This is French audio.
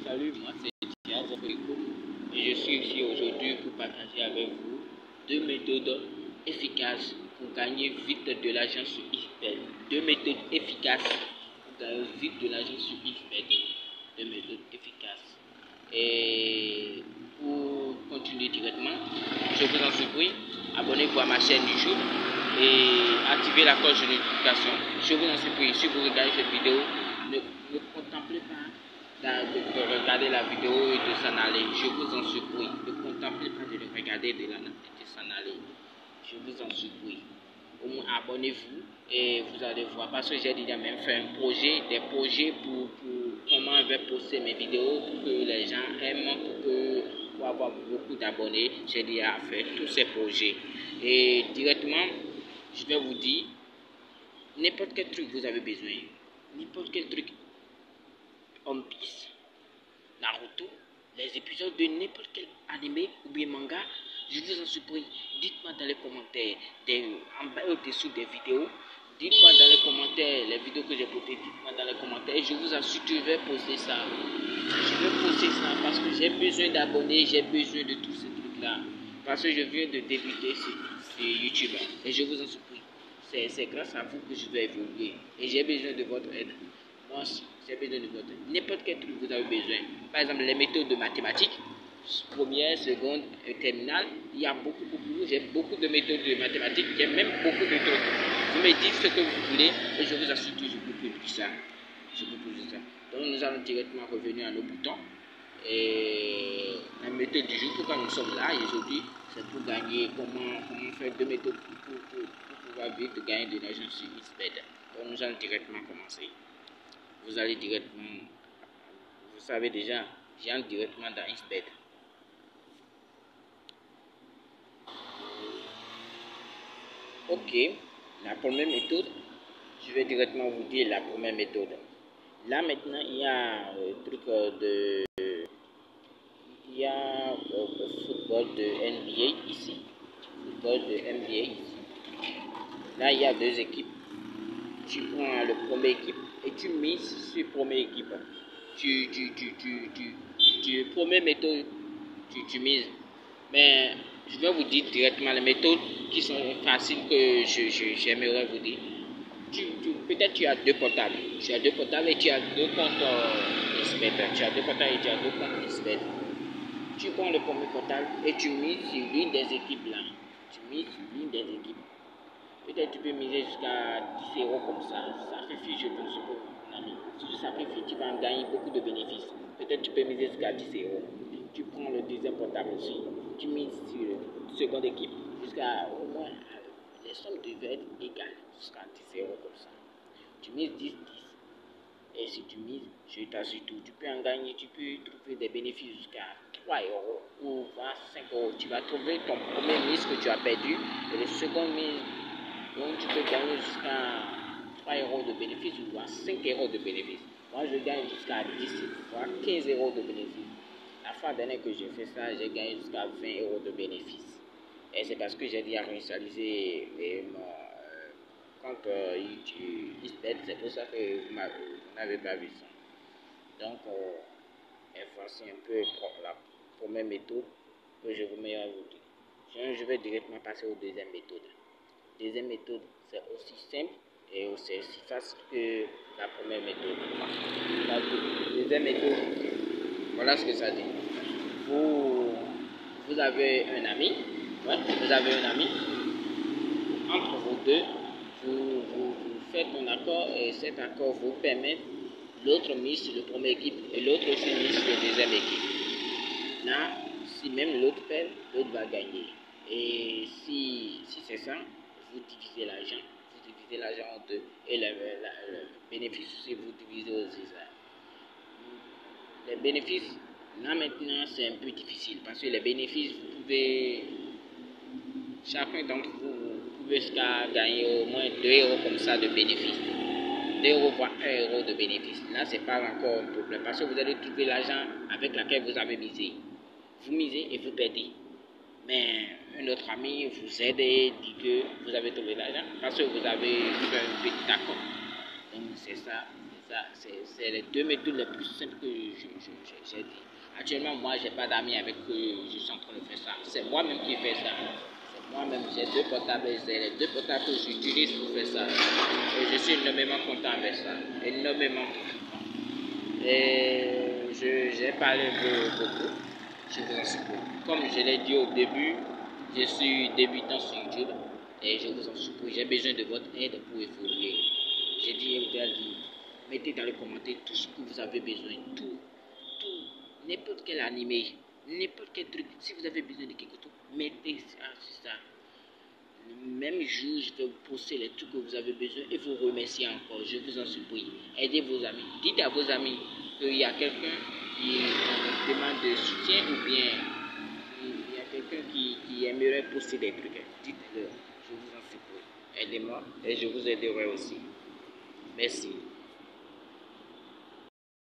Salut, moi c'est Dia Zofrico et je suis ici aujourd'hui pour partager avec vous deux méthodes efficaces pour gagner vite de l'argent sur XBET. Deux méthodes efficaces pour gagner vite de l'argent sur XBET. Deux méthodes efficaces. Et pour continuer directement, je vous en supplie, abonnez-vous à ma chaîne YouTube et activez la cloche de notification. Je vous en supplie, si vous regardez cette vidéo, ne contemplez pas de regarder la vidéo et de s'en aller. Je vous en supplie. Ne contemplez pas de le regarder et de s'en aller. Je vous en supplie. Au moins abonnez-vous et vous allez voir. Parce que j'ai déjà même fait des projets pour comment je vais poster mes vidéos pour que les gens aiment, pour avoir beaucoup d'abonnés. J'ai déjà fait tous ces projets. Et directement, je vais vous dire n'importe quel truc vous avez besoin. N'importe quel truc. One Piece, Naruto, les épisodes de n'importe quel animé ou bien manga, je vous en supplie, dites-moi dans les commentaires, en bas et au-dessous des vidéos, dites-moi dans les commentaires, les vidéos que j'ai postées, dites-moi dans les commentaires, je vous assure que je vais poster ça. Je vais poster ça parce que j'ai besoin d'abonnés, j'ai besoin de tous ces trucs-là. Parce que je viens de débuter sur YouTube et je vous en supplie, c'est grâce à vous que je vais évoluer et j'ai besoin de votre aide. Moi, j'ai besoin de votre aide. N'importe quel truc vous avez besoin. Par exemple, les méthodes de mathématiques, première, seconde et terminale, il y a j'ai beaucoup de méthodes de mathématiques, j'ai même beaucoup de trucs. Vous me dites ce que vous voulez et je vous assure que je vous publie ça. Je vous publie ça. Donc, nous allons directement revenir à nos boutons. Et la méthode du jour, pourquoi nous sommes là aujourd'hui, c'est pour gagner, comment faire deux méthodes pour pouvoir vite gagner de l'argent sur XBET. Donc, nous allons directement commencer. Vous allez directement, vous savez déjà, j'entre directement dans XBET. Ok, la première méthode, je vais directement vous dire la première méthode. Là maintenant, il y a il y a football de NBA ici. Football de NBA ici. Là, il y a deux équipes. Tu prends le premier équipe et tu mises sur première équipe. Première méthode, tu mises. Mais je vais vous dire directement les méthodes qui sont faciles que j'aimerais vous dire. Peut-être tu as deux portables. Tu as deux portables et tu as deux comptes XBET. Tu as deux portables et tu as deux comptes XBET. Tu prends le premier portable et tu mises sur l'une des équipes là. Tu mises sur l'une des équipes. Peut-être tu peux miser jusqu'à 10 euros comme ça. Sacrifice, je pense que mon ami. Si tu sacrifies, tu vas en gagner beaucoup de bénéfices. Peut-être tu peux miser jusqu'à 10 euros. Tu prends le deuxième portable aussi. Tu mises sur la seconde équipe jusqu'à au moins les sommes devaient être égales jusqu'à 10 euros comme ça. Tu mises 10. Et si tu mises, je t'assure tout, tu peux en gagner, tu peux trouver des bénéfices jusqu'à 3 euros ou 5 euros. Tu vas trouver ton premier mise que tu as perdu et le second mise. Donc tu peux gagner jusqu'à 3 euros de bénéfice ou à 5 euros de bénéfice. Moi je gagne jusqu'à 10 voire 15 euros de bénéfice. La fois dernière que j'ai fait ça, j'ai gagné jusqu'à 20 euros de bénéfice. Et c'est parce que j'ai déjà réinitialisé mon compte XBET, c'est pour ça que vous n'avez pas vu ça. Donc, voici un peu la première méthode que je vous mets à vous dire. Je vais directement passer aux deuxième méthode. Deuxième méthode, c'est aussi simple et aussi facile que la première méthode. La deuxième méthode, voilà ce que ça dit. Vous avez un ami, entre vous deux, vous faites un accord et cet accord vous permet l'autre mise sur la première équipe et l'autre aussi mise sur la deuxième équipe. Là, si même l'autre perd, l'autre va gagner. Et si c'est ça, vous divisez l'argent en deux. Et le bénéfice aussi, vous divisez aussi ça. Les bénéfices, là maintenant, c'est un peu difficile parce que les bénéfices, chacun d'entre vous pouvez jusqu'à gagner au moins 2 euros comme ça de bénéfices. 2 euros voire 1 euro de bénéfices. Là, c'est pas encore un problème parce que vous allez trouver l'argent avec lequel vous avez misé. Vous misez et vous perdez. Mais un autre ami vous aide et dit que vous avez trouvé l'argent parce que vous avez fait un petit accord. Donc c'est ça C'est les deux méthodes les plus simples que j'ai dit. Actuellement, moi, j'ai pas d'amis avec qui je suis en train de faire ça. C'est moi-même qui fais ça. C'est moi-même. J'ai deux portables. C'est les deux portables que j'utilise pour faire ça. Et je suis énormément content avec ça. Énormément. Et j'ai parlé un peu beaucoup. Je vous en supplie. Comme je l'ai dit au début, je suis débutant sur YouTube. Et je vous en supplie, j'ai besoin de votre aide pour évoluer. J'ai déjà dit, mettez dans les commentaires tout ce que vous avez besoin. Tout, n'importe quel animé, n'importe quel truc. Si vous avez besoin de quelque chose, mettez ça sur ça. Le même jour, je vais vous poster les trucs que vous avez besoin et vous remercier encore. Je vous en supplie. Aidez vos amis. Dites à vos amis qu'il y a quelqu'un qui demande de soutien ou bien il y a quelqu'un qui aimerait poster des trucs. Dites-le. Je vous en supplie. Aidez-moi et je vous aiderai aussi. Merci.